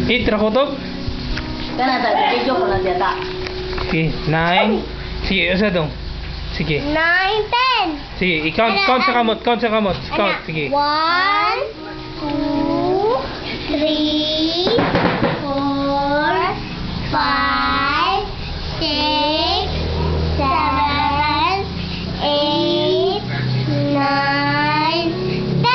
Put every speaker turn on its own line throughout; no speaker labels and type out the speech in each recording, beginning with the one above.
Eight rakotok?
Kana ta, video ko na diya ta.
Okay, 9. Sige, usa dong. Sige.
9, 10.
Sige, i-count sa kamot, count. Count, sige.
1, 2, 3, 4, 5, 6, 7, 8, 9, 10.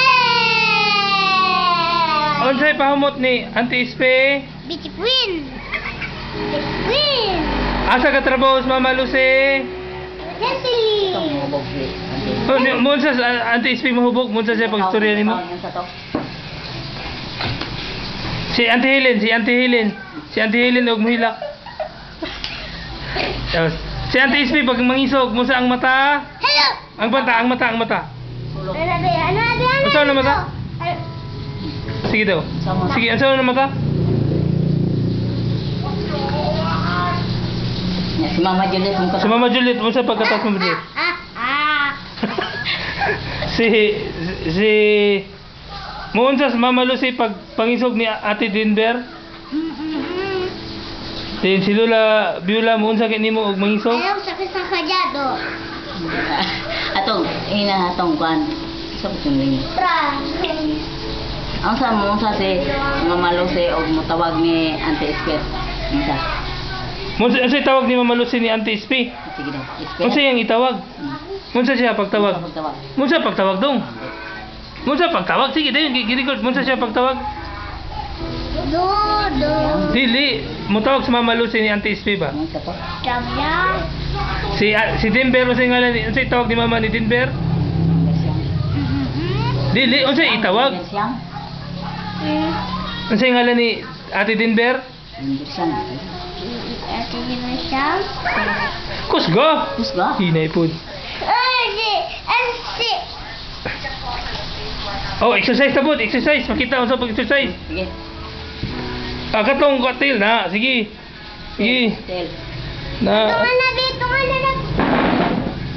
Unsay pahamot ni Auntie Ispe?
Bitch Queen. Bitch Queen.
Asa ka trabaho sa Mama Lucy?
Gently.
Munsa Auntie Ispe mahubog, munsa siya pagstorya nimo? Si Auntie Helen og muhilak. Tapos, si Auntie Ispe pag mangisog, munsa ang mata?
Hello.
Ang mata.
Ano
Unsa na mata? Sige daw. Sige, unsa na mata?
Si Mama Juliet mo
Si Mama Juliet, unsa pagkatas mo Juliet? Si Muunsa sa Mama Lucy pag pangisog ni Ate Dinber? Din si Lola Biola muunsa kay nimo og mangisog?
Ayaw sakit sa kadyado.
Atong kuan. Sa kuning.
Pra.
Ang sa si Mama Lucy og motawag ni Auntie Esper.
Unsay tawag ni Mama Lucy ni Auntie Ispe?
Sige daw. Esper.
Unsa yang itawag? Unsa siya pagtawag? Unsa pagtawag dong? Unsa pagtawag? Sige dayon gi-record unsa siya pagtawag?
Dodo.
Dili, mutawag sa Mama Lucy ni Auntie Ispe ba?
Sabya.
Si Dinber unsay ngalan ni unsay tawag ni Mama ni Dinber? Dili, unsay itawag? Unsay ngalan ni Ate Dinber?
Ate Dinesyam.
Kusga. Hinay pud.
Si.
Oh, exercise tabot, exercise. Makita unsa pag-exercise.
Sige.
Katong cocktail na. Sige. Na.
Dito nga na.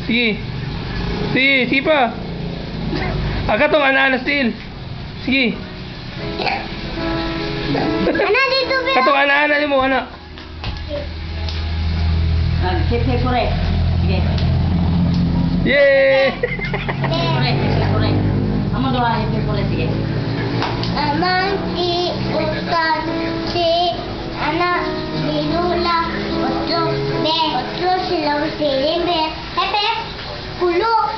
Sige. Sige pa. Katong ana still. Sige.
Ana dito ba?
Katong ana nimo ana.
Hip hore. Sige.
Yay!
Hore. Amo doa hip hore sige.
Amang si Utan si anak ni Lula. Otro sila si Limbe. Pepe. Pulo.